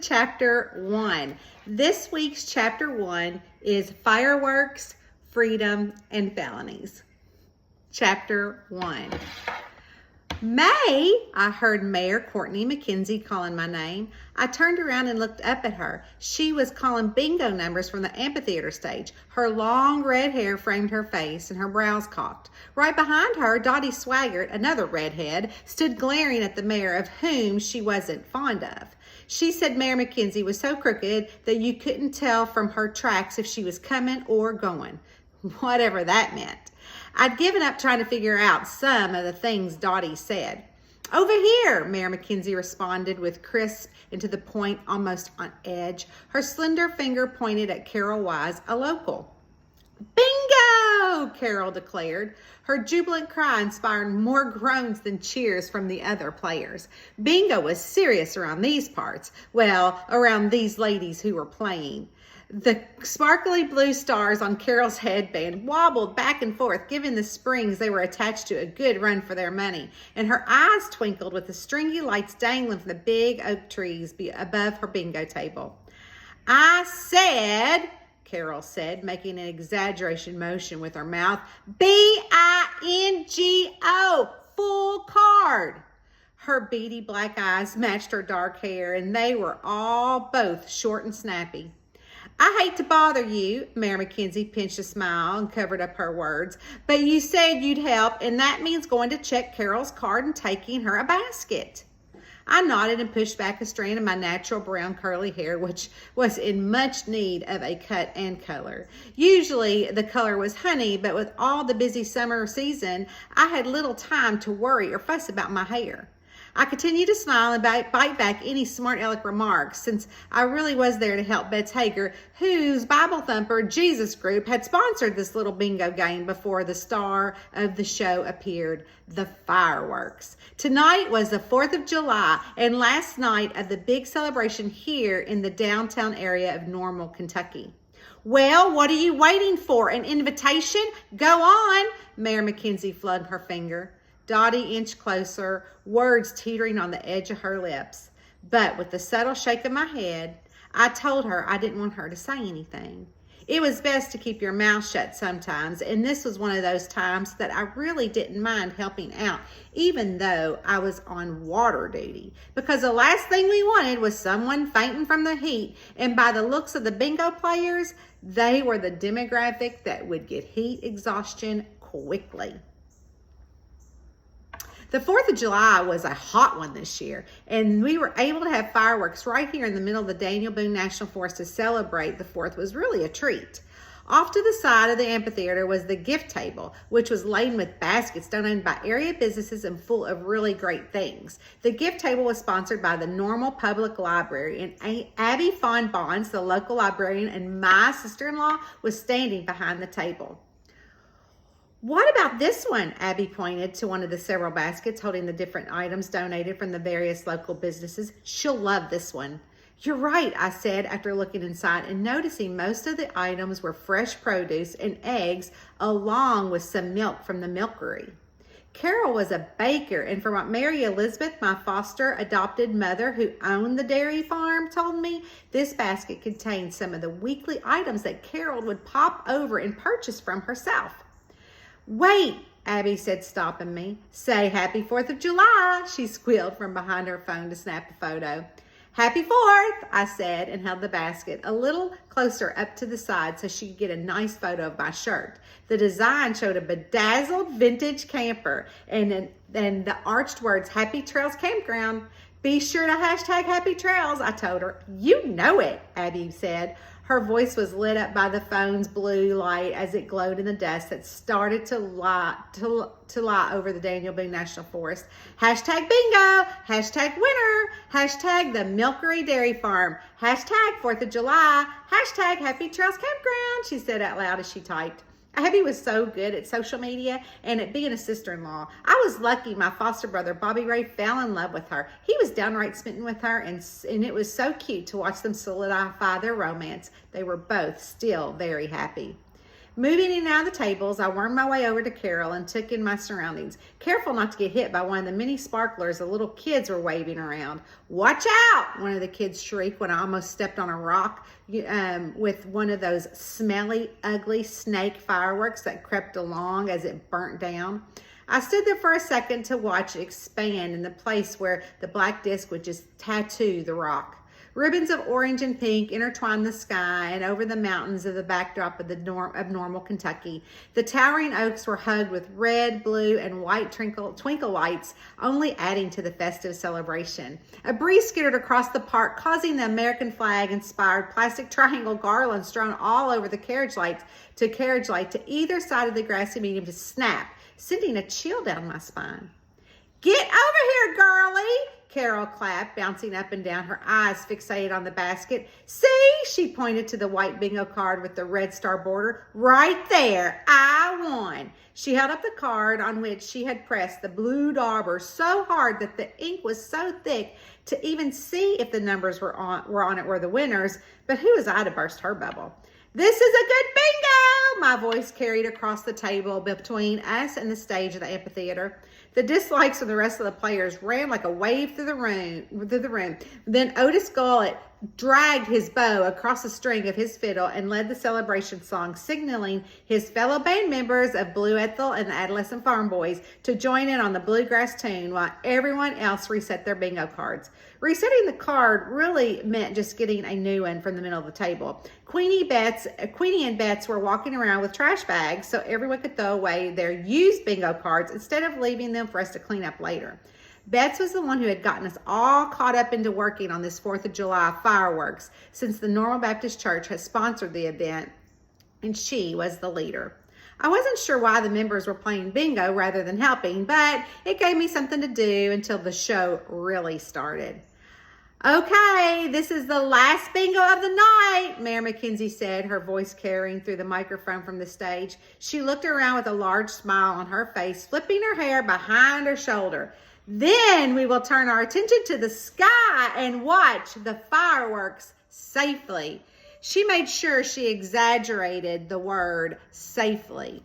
chapter 1. This week's chapter 1 is Fireworks, Freedom, and Felonies. Chapter 1. May, I heard Mayor Courtney McKenzie calling my name. I turned around and looked up at her. She was calling bingo numbers from the amphitheater stage. Her long red hair framed her face and her brows cocked. Right behind her, Dottie Swaggart, another redhead, stood glaring at the mayor, of whom she wasn't fond of. She said Mayor McKenzie was so crooked that you couldn't tell from her tracks if she was coming or going, whatever that meant. I'd given up trying to figure out some of the things Dottie said. Over here, Mayor McKenzie responded with crisp and to the point, almost on edge. Her slender finger pointed at Carol Wise, a local. Bingo! Carol declared. Her jubilant cry inspired more groans than cheers from the other players. Bingo was serious around these parts. Well, around these ladies who were playing. The sparkly blue stars on Carol's headband wobbled back and forth, giving the springs they were attached to a good run for their money, and her eyes twinkled with the stringy lights dangling from the big oak trees above her bingo table. I said, Carol said, making an exaggeration motion with her mouth, B-I-N-G-O, full card. Her beady black eyes matched her dark hair, and they were all both short and snappy. I hate to bother you, Mayor McKenzie pinched a smile and covered up her words, but you said you'd help, and that means going to check Carol's card and taking her a basket. I nodded and pushed back a strand of my natural brown curly hair, which was in much need of a cut and color. Usually the color was honey, but with all the busy summer season, I had little time to worry or fuss about my hair. I continued to smile and bite back any smart aleck remarks, since I really was there to help Bets Hager, whose Bible Thumper Jesus group had sponsored this little bingo game before the star of the show appeared, the fireworks. Tonight was the 4th of July and last night of the big celebration here in the downtown area of Normal, Kentucky. Well, what are you waiting for? An invitation? Go on, Mayor McKenzie flung her finger. Dottie inched closer, words teetering on the edge of her lips. But with a subtle shake of my head, I told her I didn't want her to say anything. It was best to keep your mouth shut sometimes, and this was one of those times that I really didn't mind helping out, even though I was on water duty, because the last thing we wanted was someone fainting from the heat, and by the looks of the bingo players, they were the demographic that would get heat exhaustion quickly. The 4th of July was a hot one this year, and we were able to have fireworks right here in the middle of the Daniel Boone National Forest to celebrate the 4th was really a treat. Off to the side of the amphitheater was the gift table, which was laden with baskets donated by area businesses and full of really great things. The gift table was sponsored by the Normal Public Library, and Abby Fawn Bonds, the local librarian, and my sister-in-law was standing behind the table. What about this one? Abby pointed to one of the several baskets holding the different items donated from the various local businesses. She'll love this one. You're right, I said after looking inside and noticing most of the items were fresh produce and eggs along with some milk from the milkery. Carol was a baker, and from what Mary Elizabeth, my foster adopted mother who owned the dairy farm, told me, this basket contained some of the weekly items that Carol would pop over and purchase from herself. Wait, Abby said, stopping me. Say Happy 4th of July, she squealed from behind her phone to snap a photo. Happy 4th, I said, and held the basket a little closer up to the side so she could get a nice photo of my shirt. The design showed a bedazzled vintage camper and the arched words, Happy Trails Campground. Be sure to hashtag Happy Trails, I told her. You know it, Abby said. Her voice was lit up by the phone's blue light as it glowed in the dust that started to lie over the Daniel Boone National Forest. Hashtag bingo, hashtag winter, hashtag the Milkery Dairy Farm, hashtag 4th of July, hashtag Happy Trails Campground, she said out loud as she typed. Abby was so good at social media and at being a sister-in-law. I was lucky my foster brother, Bobby Ray, fell in love with her. He was downright smitten with her, and it was so cute to watch them solidify their romance. They were both still very happy. Moving in and out of the tables, I wormed my way over to Carol and took in my surroundings, careful not to get hit by one of the many sparklers the little kids were waving around. "Watch out!" one of the kids shrieked when I almost stepped on a rock with one of those smelly, ugly snake fireworks that crept along as it burnt down. I stood there for a second to watch it expand in the place where the black disc would just tattoo the rock. Ribbons of orange and pink intertwined the sky and over the mountains of the backdrop of normal Kentucky. The towering oaks were hugged with red, blue, and white twinkle lights, only adding to the festive celebration. A breeze skittered across the park, causing the American flag-inspired plastic triangle garlands strewn all over the carriage light to either side of the grassy median to snap, sending a chill down my spine. "Get over here, girlie!" Carol clapped, bouncing up and down, her eyes fixated on the basket. "See," she pointed to the white bingo card with the red star border. "Right there, I won." She held up the card on which she had pressed the blue dauber so hard that the ink was so thick to even see if the numbers were on it were the winners, but who was I to burst her bubble? "This is a good bingo!" My voice carried across the table between us and the stage of the amphitheater. The dislikes from the rest of the players ran like a wave through the room. Then Otis Gullett dragged his bow across the string of his fiddle and led the celebration song, signaling his fellow band members of Blue Ethel and the Adolescent Farm Boys to join in on the bluegrass tune while everyone else reset their bingo cards. Resetting the card really meant just getting a new one from the middle of the table. Queenie and Bets were walking around with trash bags so everyone could throw away their used bingo cards instead of leaving them for us to clean up later. Bets was the one who had gotten us all caught up into working on this 4th of July fireworks since the Normal Baptist Church has sponsored the event, and she was the leader. I wasn't sure why the members were playing bingo rather than helping, but it gave me something to do until the show really started. "Okay, this is the last bingo of the night," Mayor McKenzie said, her voice carrying through the microphone from the stage. She looked around with a large smile on her face, flipping her hair behind her shoulder. "Then we will turn our attention to the sky and watch the fireworks safely." She made sure she exaggerated the word safely.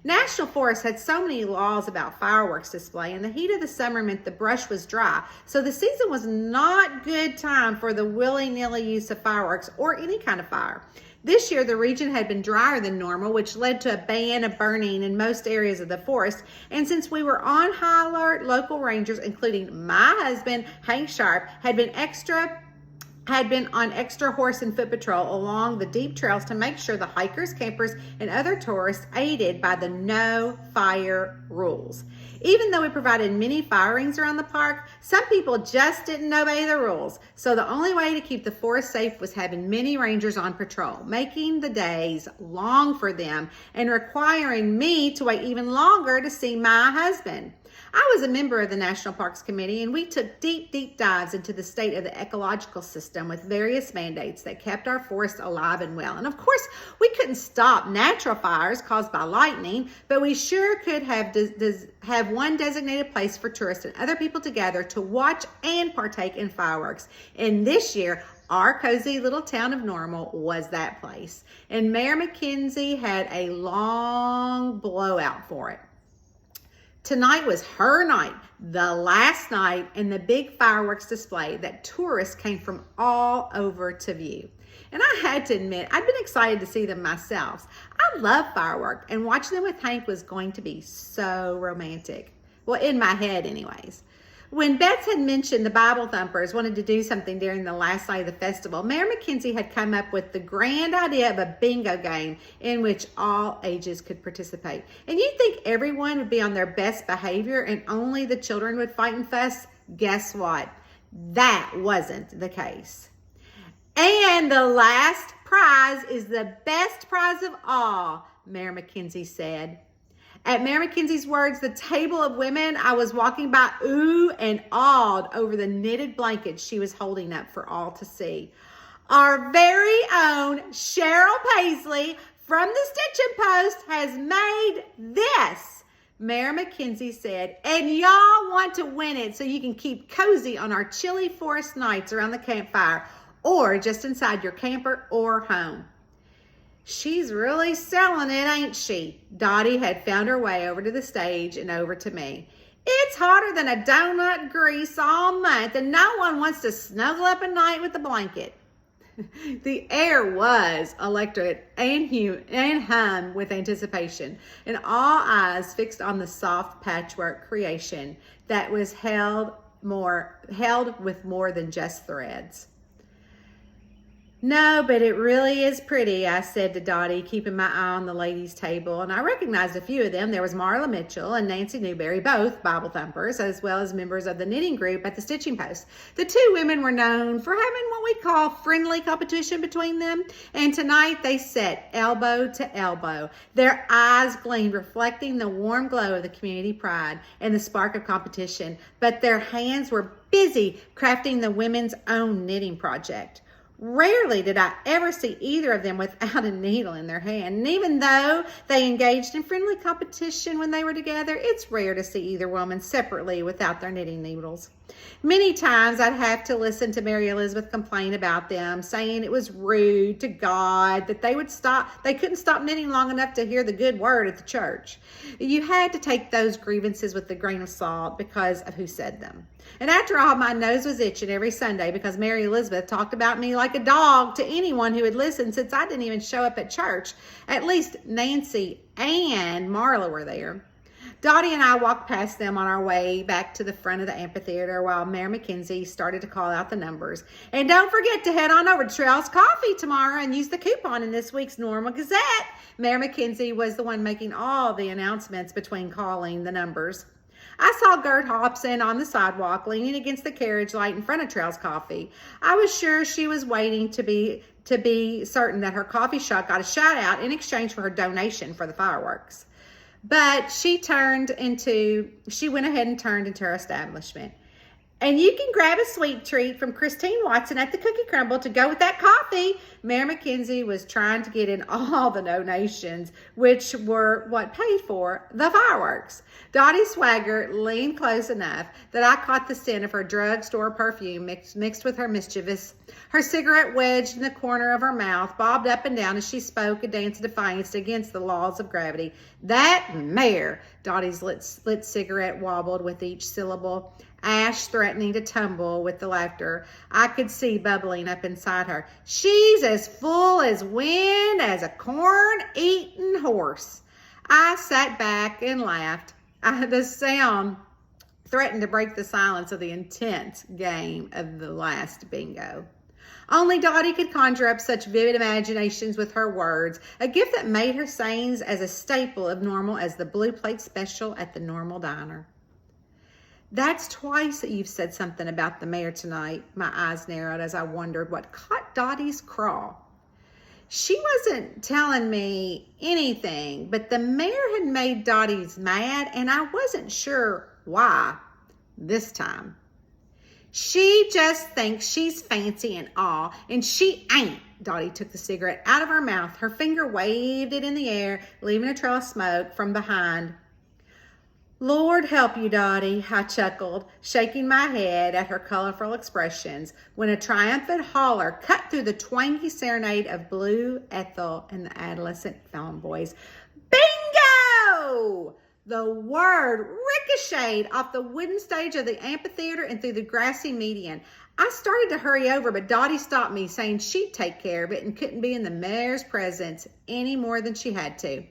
National Forest had so many laws about fireworks display, and the heat of the summer meant the brush was dry, so the season was not good time for the willy-nilly use of fireworks or any kind of fire. This year, the region had been drier than normal, which led to a ban of burning in most areas of the forest. And since we were on high alert, local rangers, including my husband, Hank Sharp, had been on extra horse and foot patrol along the deep trails to make sure the hikers, campers, and other tourists aided by the no fire rules. Even though we provided many fire rings around the park, some people just didn't obey the rules. So the only way to keep the forest safe was having many rangers on patrol, making the days long for them and requiring me to wait even longer to see my husband. I was a member of the National Parks Committee, and we took deep dives into the state of the ecological system with various mandates that kept our forests alive and well. And of course, we couldn't stop natural fires caused by lightning, but we sure could have one designated place for tourists and other people to gather to watch and partake in fireworks. And this year, our cozy little town of Normal was that place. And Mayor McKenzie had a long blowout for it. Tonight was her night, the last night in the big fireworks display that tourists came from all over to view. And I had to admit, I'd been excited to see them myself. I love fireworks, and watching them with Hank was going to be so romantic. Well, in my head anyways. When Bets had mentioned the Bible Thumpers wanted to do something during the last night of the festival, Mayor McKenzie had come up with the grand idea of a bingo game in which all ages could participate. And you'd think everyone would be on their best behavior and only the children would fight and fuss. Guess what? That wasn't the case. And the last prize is the best prize of all, Mayor McKenzie said. At Mayor McKenzie's words, the table of women I was walking by oohed and awed over the knitted blankets she was holding up for all to see. Our very own Cheryl Paisley from the Stitching Post has made this, Mayor McKenzie said, and y'all want to win it so you can keep cozy on our chilly forest nights around the campfire or just inside your camper or home. She's really selling it, ain't she? Dottie had found her way over to the stage and over to me. It's hotter than a donut grease all month, and no one wants to snuggle up at night with a blanket. The air was electric and hum with anticipation, and all eyes fixed on the soft patchwork creation that was held with more than just threads. No, but it really is pretty, I said to Dottie, keeping my eye on the ladies' table, and I recognized a few of them. There was Marla Mitchell and Nancy Newberry, both Bible thumpers, as well as members of the knitting group at the Stitching Post. The two women were known for having what we call friendly competition between them, and tonight they sat elbow to elbow. Their eyes gleamed, reflecting the warm glow of the community pride and the spark of competition, but their hands were busy crafting the women's own knitting project. Rarely did I ever see either of them without a needle in their hand. And even though they engaged in friendly competition when they were together, it's rare to see either woman separately without their knitting needles. Many times I'd have to listen to Mary Elizabeth complain about them, saying it was rude to God that they couldn't stop knitting long enough to hear the good word at the church. You had to take those grievances with a grain of salt because of who said them. And after all, my nose was itching every Sunday because Mary Elizabeth talked about me like a dog to anyone who would listen, since I didn't even show up at church. At least Nancy and Marla were there. Dottie and I walked past them on our way back to the front of the amphitheater while Mayor McKenzie started to call out the numbers. And don't forget to head on over to Trail's Coffee tomorrow and use the coupon in this week's Normal Gazette. Mayor McKenzie was the one making all the announcements between calling the numbers. I saw Gert Hobson on the sidewalk leaning against the carriage light in front of Trail's Coffee. I was sure she was waiting to be certain that her coffee shop got a shout out in exchange for her donation for the fireworks. But she went ahead and turned into her establishment. And you can grab a sweet treat from Christine Watson at the Cookie Crumble to go with that coffee. Mayor McKenzie was trying to get in all the donations, which were what paid for the fireworks. Dottie Swagger leaned close enough that I caught the scent of her drugstore perfume mixed with her mischievous. Her cigarette wedged in the corner of her mouth bobbed up and down as she spoke a dance of defiance against the laws of gravity. That mayor! Dottie's lit cigarette wobbled with each syllable, ash threatening to tumble with the laughter I could see bubbling up inside her. She's as full as wind as a corn-eating horse. I sat back and laughed. The sound threatened to break the silence of the intense game of the last bingo. Only Dottie could conjure up such vivid imaginations with her words, a gift that made her sayings as a staple of Normal as the blue plate special at the Normal Diner. That's twice that you've said something about the mayor tonight. My eyes narrowed as I wondered what caught Dottie's craw. She wasn't telling me anything, but the mayor had made Dottie's mad, and I wasn't sure why this time. She just thinks she's fancy and all, and she ain't. Dottie took the cigarette out of her mouth. Her finger waved it in the air, leaving a trail of smoke from behind. Lord help you, Dottie, I chuckled, shaking my head at her colorful expressions, when a triumphant holler cut through the twangy serenade of Blue, Ethel, and the adolescent Fallon boys. Bingo! The word ricocheted off the wooden stage of the amphitheater and through the grassy median. I started to hurry over, but Dottie stopped me, saying she'd take care of it and couldn't be in the mayor's presence any more than she had to.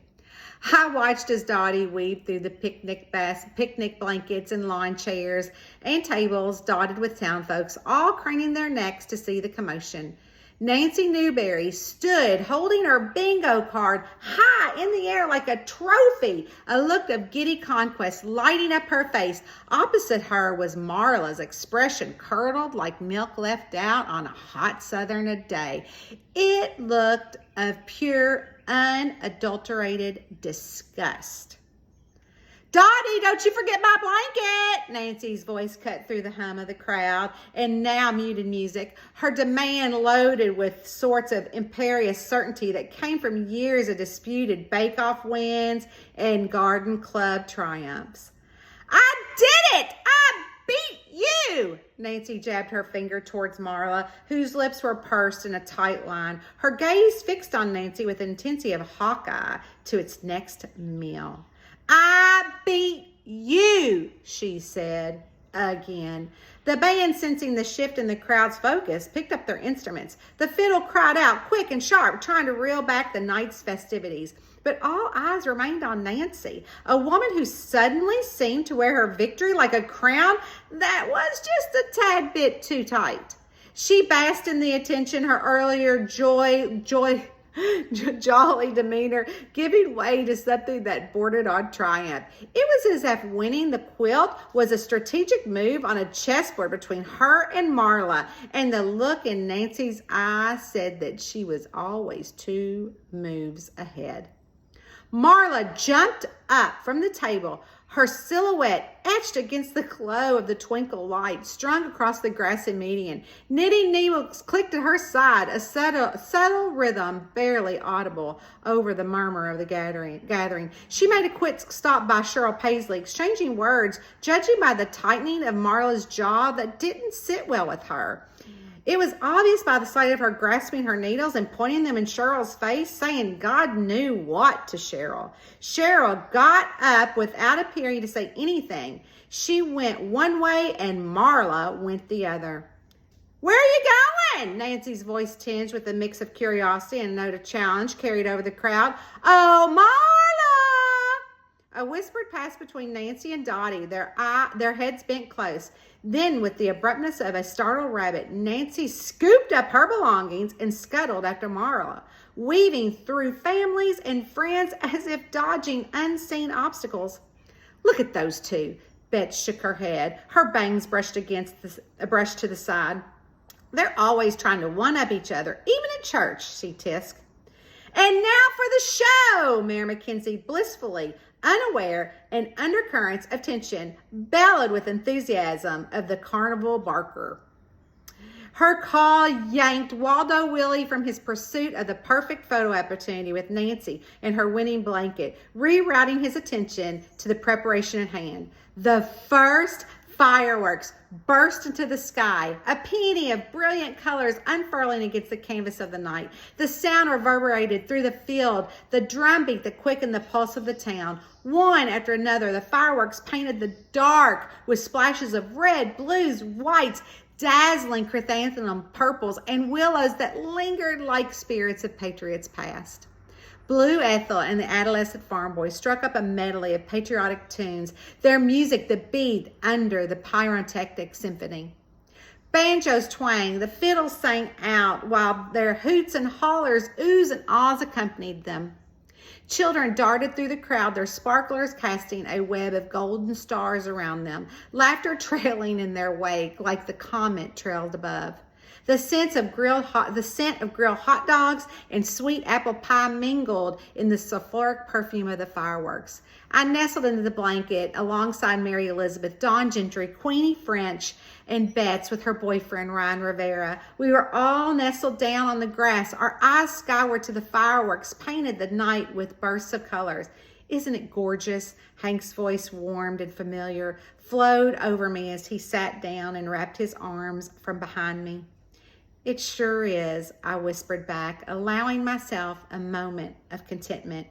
I watched as Dottie weaved through the picnic blankets and lawn chairs and tables dotted with town folks, all craning their necks to see the commotion. Nancy Newberry stood holding her bingo card high in the air like a trophy, a look of giddy conquest lighting up her face. Opposite her was Marla's expression curdled like milk left out on a hot southern day. It looked of pure, unadulterated disgust. Dottie, don't you forget my blanket! Nancy's voice cut through the hum of the crowd and now muted music, her demand loaded with sorts of imperious certainty that came from years of disputed bake-off wins and garden club triumphs. I did it! I beat you! Nancy jabbed her finger towards Marla, whose lips were pursed in a tight line, her gaze fixed on Nancy with the intensity of a hawkeye to its next meal. I beat you, she said again. The band, sensing the shift in the crowd's focus, picked up their instruments. The fiddle cried out, quick and sharp, trying to reel back the night's festivities. But all eyes remained on Nancy, a woman who suddenly seemed to wear her victory like a crown that was just a tad bit too tight. She basked in the attention, her earlier jolly demeanor giving way to something that bordered on triumph. It was as if winning the quilt was a strategic move on a chessboard between her and Marla, and the look in Nancy's eyes said that she was always 2 moves ahead. Marla jumped up from the table, her silhouette etched against the glow of the twinkle light strung across the grassy median. Knitting needles clicked at her side, a subtle rhythm barely audible over the murmur of the gathering. She made a quick stop by Cheryl Paisley, exchanging words, judging by the tightening of Marla's jaw that didn't sit well with her. It was obvious by the sight of her grasping her needles and pointing them in Cheryl's face, saying God knew what to Cheryl. Cheryl got up without appearing to say anything. She went one way and Marla went the other. Where are you going? Nancy's voice tinged with a mix of curiosity and a note of challenge carried over the crowd. Oh, Marla! A whisper passed between Nancy and Dottie, their heads bent close. Then, with the abruptness of a startled rabbit, Nancy scooped up her belongings and scuttled after Marla, weaving through families and friends as if dodging unseen obstacles. Look at those 2. Beth shook her head, her bangs brushed to the side. They're always trying to one-up each other, even at church, she tisked. And now for the show, Mayor McKenzie blissfully unaware and undercurrents of tension, bellowed with enthusiasm of the carnival barker. Her call yanked Waldo Willie from his pursuit of the perfect photo opportunity with Nancy and her winning blanket, rerouting his attention to the preparation at hand. The first fireworks burst into the sky, a peony of brilliant colors unfurling against the canvas of the night. The sound reverberated through the field, the drumbeat that quickened the pulse of the town. One after another, the fireworks painted the dark with splashes of red, blues, whites, dazzling chrysanthemum purples, and willows that lingered like spirits of patriots past. Blue Ethel and the adolescent farm boy struck up a medley of patriotic tunes, their music the beat under the pyrotechnic symphony. Banjos twanged, the fiddles sang out, while their hoots and hollers, oohs and ahs accompanied them. Children darted through the crowd, their sparklers casting a web of golden stars around them, laughter trailing in their wake like the comet trailed above. The scent of grilled hot dogs and sweet apple pie mingled in the sulfuric perfume of the fireworks. I nestled into the blanket alongside Mary Elizabeth, Dawn Gentry, Queenie French, and Betts with her boyfriend, Ryan Rivera. We were all nestled down on the grass, our eyes skyward to the fireworks, painted the night with bursts of colors. Isn't it gorgeous? Hank's voice, warmed and familiar, flowed over me as he sat down and wrapped his arms from behind me. It sure is, I whispered back, allowing myself a moment of contentment.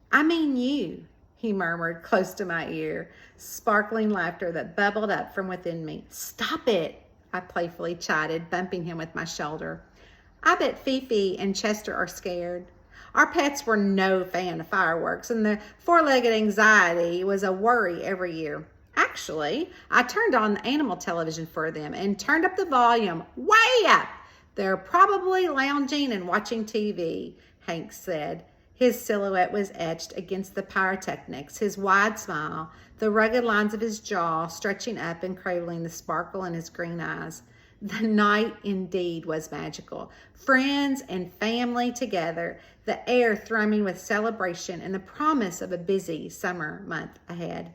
I mean you, he murmured close to my ear, sparkling laughter that bubbled up from within me. Stop it, I playfully chided, bumping him with my shoulder. I bet Fifi and Chester are scared. Our pets were no fan of fireworks, and the four-legged anxiety was a worry every year. Actually, I turned on the animal television for them and turned up the volume way up. They're probably lounging and watching TV, Hank said. His silhouette was etched against the pyrotechnics, his wide smile, the rugged lines of his jaw stretching up and cradling the sparkle in his green eyes. The night indeed was magical. Friends and family together, the air thrumming with celebration and the promise of a busy summer month ahead.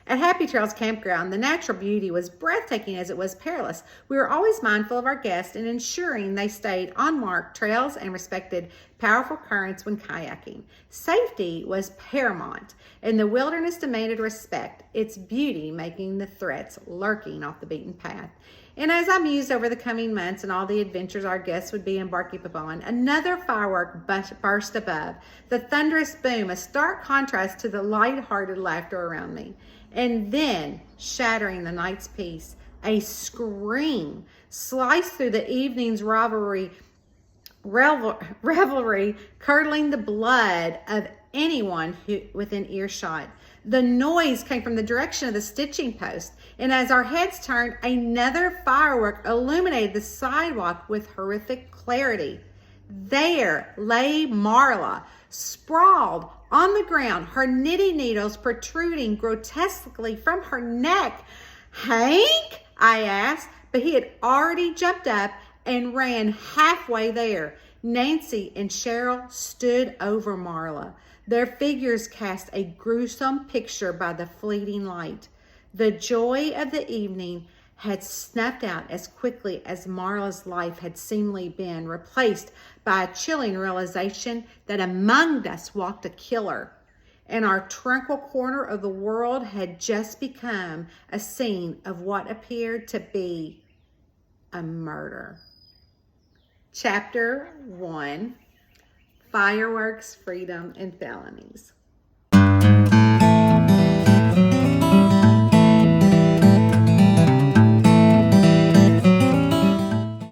At Happy Trails Campground, the natural beauty was breathtaking as it was perilous. We were always mindful of our guests and ensuring they stayed on marked trails and respected powerful currents when kayaking. Safety was paramount, and the wilderness demanded respect, its beauty making the threats lurking off the beaten path. And as I mused over the coming months and all the adventures our guests would be embarking upon, another firework burst above, the thunderous boom, a stark contrast to the light-hearted laughter around me. And then, shattering the night's peace, a scream sliced through the evening's revelry, curdling the blood of anyone within earshot. The noise came from the direction of the stitching post, and as our heads turned, another firework illuminated the sidewalk with horrific clarity. There lay Marla, sprawled on the ground, her knitting needles protruding grotesquely from her neck. "Hank?" I asked, but he had already jumped up and ran halfway there. Nancy and Cheryl stood over Marla. Their figures cast a gruesome picture by the fleeting light. The joy of the evening had snuffed out as quickly as Marla's life had seemingly been replaced by a chilling realization that among us walked a killer, and our tranquil corner of the world had just become a scene of what appeared to be a murder. Chapter 1, Fireworks, Freedom, and Felonies.